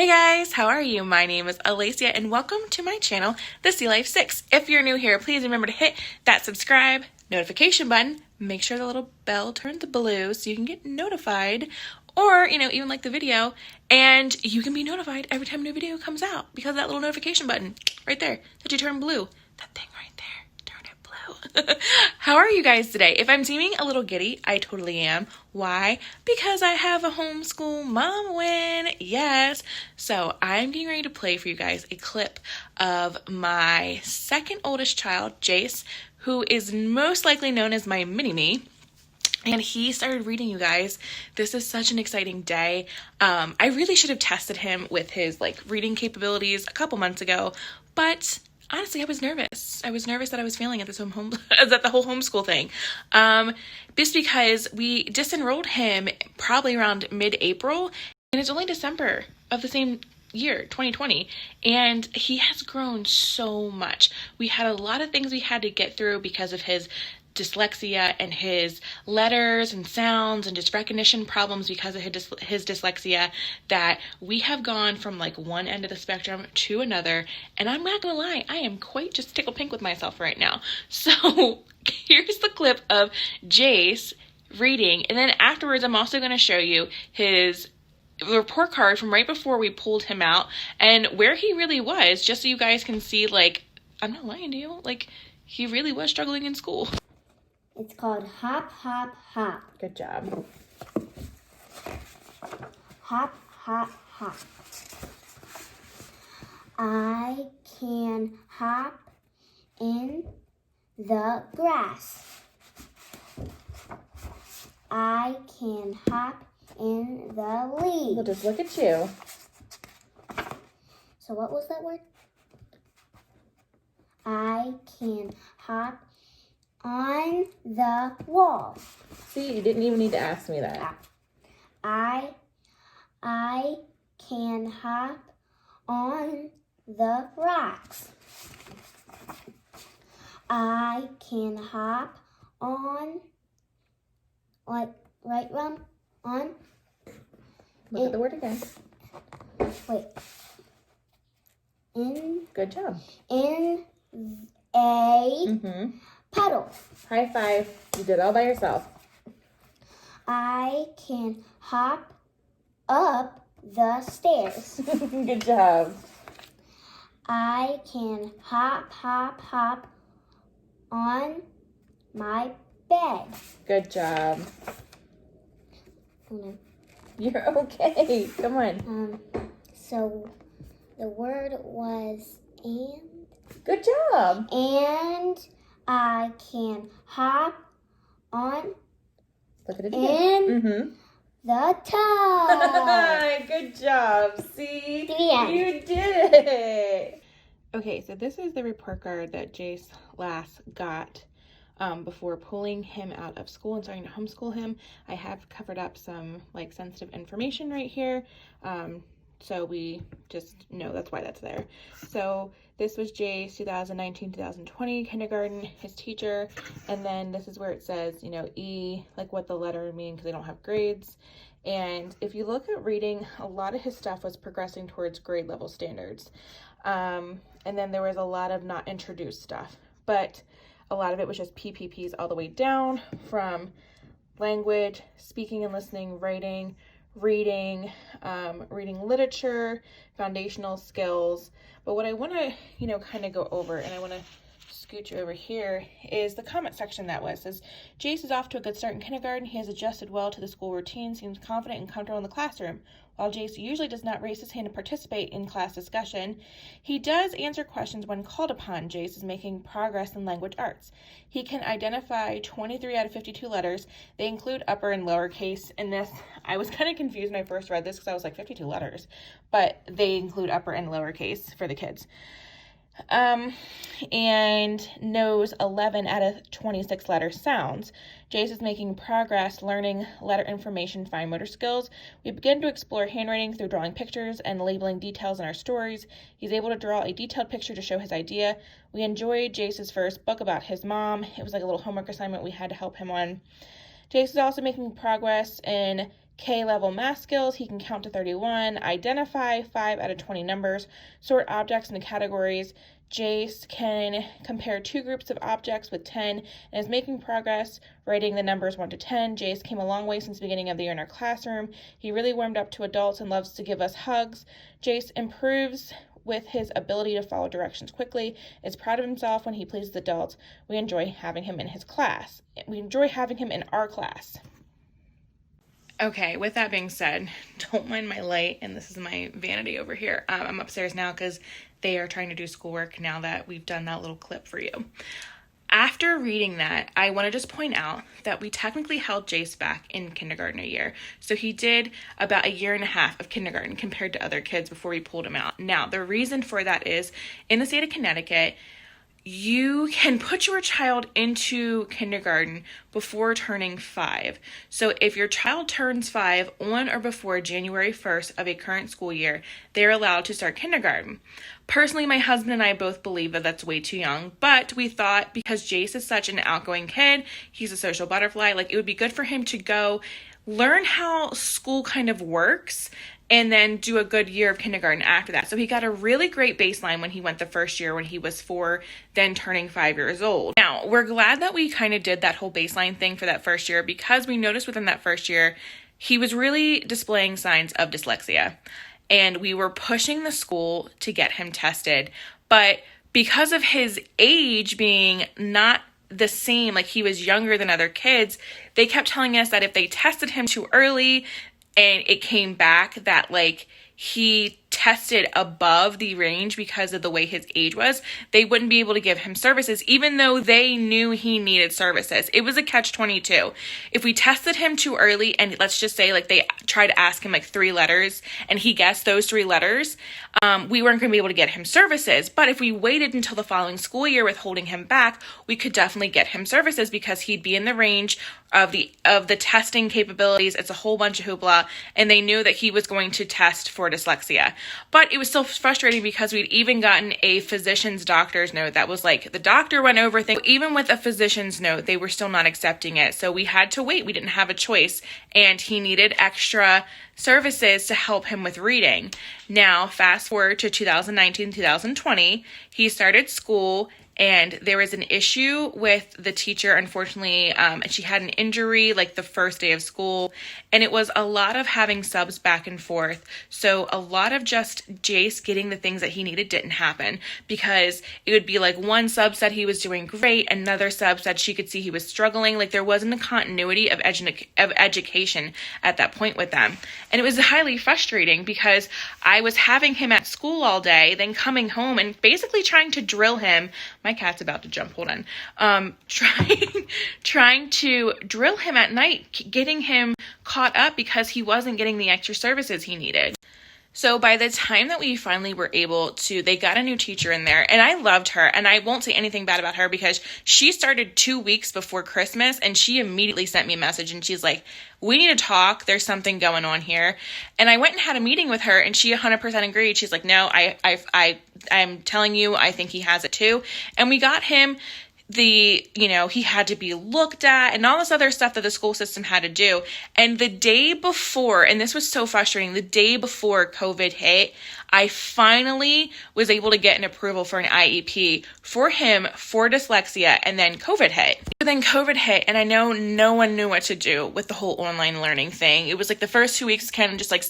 Hey guys, how are you? My name is Alacia and welcome to my channel, The Sea Life 6. If you're new here, please remember to hit that subscribe notification button. Make sure the little bell turns blue so you can get notified, or, even like the video, and you can be notified every time a new video comes out because of that little notification button right there that you turn blue. That thing right there. How are you guys today? If I'm seeming a little giddy, I totally am. Why? Because I have a homeschool mom win. Yes. So I'm getting ready to play for you guys a clip of my second oldest child, Jase, who is most likely known as my mini-me. And he started reading, you guys. This is such an exciting day. I really should have tested him with his reading capabilities a couple months ago, but honestly, I was nervous. I was nervous that I was failing at this at the whole homeschool thing. Just because we disenrolled him probably around mid-April, and it's only December of the same year, 2020, and he has grown so much. We had a lot of things we had to get through because of his dyslexia and his letters and sounds and just recognition problems because of his dyslexia, that we have gone from one end of the spectrum to another. And I'm not gonna lie, I am quite just tickle pink with myself right now. So here's the clip of Jase reading, and then afterwards I'm also going to show you his report card from right before we pulled him out and where he really was, just so you guys can see, I'm not lying to you, he really was struggling in school. It's called Hop, Hop, Hop. Good job. Hop, hop, hop. I can hop in the grass. I can hop in the leaves. Well, just look at you. So what was that word? I can hop on the wall. See, you didn't even need to ask me that. I can hop on the rocks. I can hop on, right, Rum? On? Look at the word again. Wait. Good job. In a puddle. High five. You did it all by yourself. I can hop up the stairs. Good job. I can hop, hop, hop on my bed. Good job. Hold on. You're okay. Come on. So the word was and. Good job. And I can hop on. Look at it again. In the tub. Good job. See? The end. You did it. Okay, so this is the report card that Jase last got before pulling him out of school and starting to homeschool him. I have covered up some sensitive information right here. So we just know that's why that's there. So this was Jase 2019-2020 kindergarten, his teacher. And then this is where it says, E, what the letter means, because they don't have grades. And if you look at reading, a lot of his stuff was progressing towards grade level standards. And then there was a lot of not introduced stuff, but a lot of it was just PPPs all the way down, from language, speaking and listening, writing, reading, reading literature, foundational skills. But what I want to, kind of go over, and I want to scoot you over here, is the comment section that says, Jase is off to a good start in kindergarten. He has adjusted well to the school routine, seems confident and comfortable in the classroom. While Jase usually does not raise his hand to participate in class discussion, he does answer questions when called upon. Jase is making progress in language arts. He can identify 23 out of 52 letters. They include upper and lowercase. In this, I was kind of confused when I first read this because I was 52 letters, but they include upper and lowercase for the kids. And knows 11 out of 26 letter sounds. Jase is making progress learning letter information, fine motor skills. We begin to explore handwriting through drawing pictures and labeling details in our stories. He's able to draw a detailed picture to show his idea. We enjoyed Jase's first book about his mom. It was like a little homework assignment we had to help him on. Jase is also making progress in K-level math skills, he can count to 31, identify 5 out of 20 numbers, sort objects into categories. Jase can compare 2 groups of objects with 10 and is making progress writing the numbers 1 to 10. Jase came a long way since the beginning of the year in our classroom. He really warmed up to adults and loves to give us hugs. Jase improves with his ability to follow directions quickly, is proud of himself when he pleases adults. We enjoy having him in his class. We enjoy having him in our class. Okay, with that being said, don't mind my light, and this is my vanity over here. I'm upstairs now because they are trying to do schoolwork now that we've done that little clip for you. After reading that, I want to just point out that we technically held Jase back in kindergarten a year. So he did about a year and a half of kindergarten compared to other kids before we pulled him out. Now, the reason for that is in the state of Connecticut, you can put your child into kindergarten before turning 5. So if your child turns 5 on or before January 1st of a current school year, they're allowed to start kindergarten. Personally, my husband and I both believe that that's way too young, but we thought because Jase is such an outgoing kid, he's a social butterfly, like it would be good for him to go learn how school kind of works and then do a good year of kindergarten after that. So he got a really great baseline when he went the first year when he was 4, then turning 5 years old. Now, we're glad that we kind of did that whole baseline thing for that first year because we noticed within that first year, he was really displaying signs of dyslexia. And we were pushing the school to get him tested. But because of his age being not the same, like he was younger than other kids, they kept telling us that if they tested him too early and it came back that like he tested above the range because of the way his age was, they wouldn't be able to give him services, even though they knew he needed services. It was a catch-22. If we tested him too early, and let's just say like they tried to ask him like 3 letters, and he guessed those 3 letters, we weren't going to be able to get him services. But if we waited until the following school year with holding him back, we could definitely get him services because he'd be in the range of the testing capabilities. It's a whole bunch of hoopla, and they knew that he was going to test for dyslexia. But it was still frustrating because we'd even gotten a physician's doctor's note that was like, the doctor went over things. Even with a physician's note, they were still not accepting it. So we had to wait. We didn't have a choice. And he needed extra services to help him with reading. Now, fast forward to 2019, 2020, he started school. And there was an issue with the teacher, unfortunately, and she had an injury like the first day of school. And it was a lot of having subs back and forth. So a lot of just Jase getting the things that he needed didn't happen because it would be like one sub said he was doing great. Another sub said she could see he was struggling. Like there wasn't a continuity of education at that point with them. And it was highly frustrating because I was having him at school all day, then coming home and basically trying to drill him. My cat's about to jump, hold on. Trying to drill him at night, getting him caught up because he wasn't getting the extra services he needed. So by the time that we finally were able to, they got a new teacher in there, and I loved her, and I won't say anything bad about her because she started 2 weeks before Christmas, and she immediately sent me a message, and she's like, we need to talk. There's something going on here. And I went and had a meeting with her, and she 100% agreed. She's like, no, I'm telling you, I think he has it too. And we got him he had to be looked at and all this other stuff that the school system had to do. And the day before, and this was so frustrating, the day before COVID hit, I finally was able to get an approval for an IEP for him for dyslexia, and then COVID hit. And I know no one knew what to do with the whole online learning thing. It was like the first 2 weeks kind of just like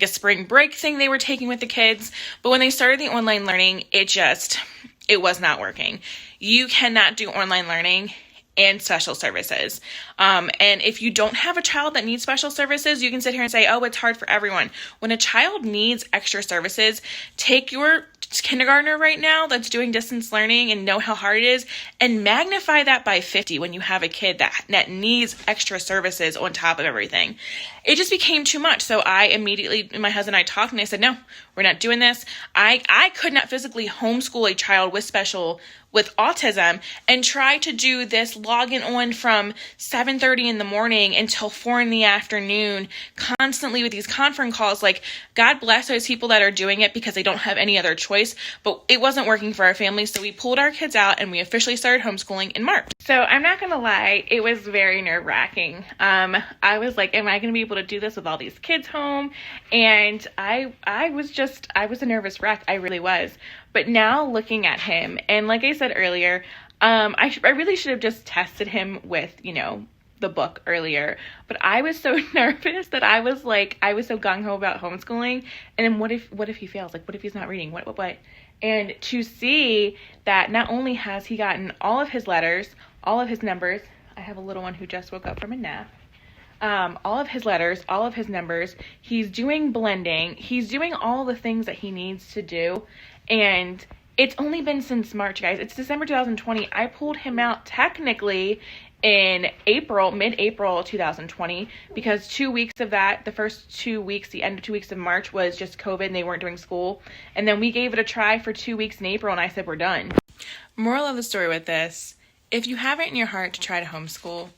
a spring break thing they were taking with the kids. But when they started the online learning, it was not working. You cannot do online learning and special services. And if you don't have a child that needs special services, you can sit here and say, oh, it's hard for everyone. When a child needs extra services, take your kindergartner right now that's doing distance learning and know how hard it is and magnify that by 50 when you have a kid that needs extra services on top of everything. It just became too much. So I immediately, my husband and I talked, and I said, no, we're not doing this. I could not physically homeschool a child with special with autism and try to do this logging on from 7:30 in the morning until 4 in the afternoon, constantly with these conference calls. Like, God bless those people that are doing it because they don't have any other choice, but it wasn't working for our family. So we pulled our kids out and we officially started homeschooling in March. So I'm not going to lie, it was very nerve-wracking. I was like, am I going to be able to do this with all these kids home? And I was a nervous wreck. I really was. But now looking at him, and like I said earlier, I really should have just tested him with, the book earlier. But I was so nervous that I was so gung-ho about homeschooling. And then what if he fails? Like, what if he's not reading? What? And to see that not only has he gotten all of his letters, all of his numbers. I have a little one who just woke up from a nap. All of his letters, all of his numbers. He's doing blending. He's doing all the things that he needs to do. And it's only been since March, guys. It's December 2020. I pulled him out technically in mid-April 2020, because 2 weeks of that, the first 2 weeks, the end of 2 weeks of March was just COVID and they weren't doing school. And then we gave it a try for 2 weeks in April and I said, we're done. Moral of the story with this, if you have it in your heart to try to homeschool,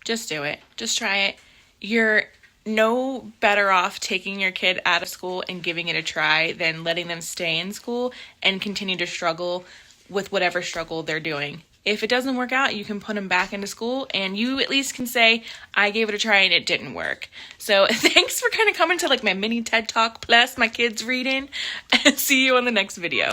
just do it. Just try it. You're no better off taking your kid out of school and giving it a try than letting them stay in school and continue to struggle with whatever struggle they're doing. If it doesn't work out, you can put them back into school and you at least can say, I gave it a try and it didn't work. So thanks for kind of coming to like my mini TED Talk plus my kids reading, and see you on the next video.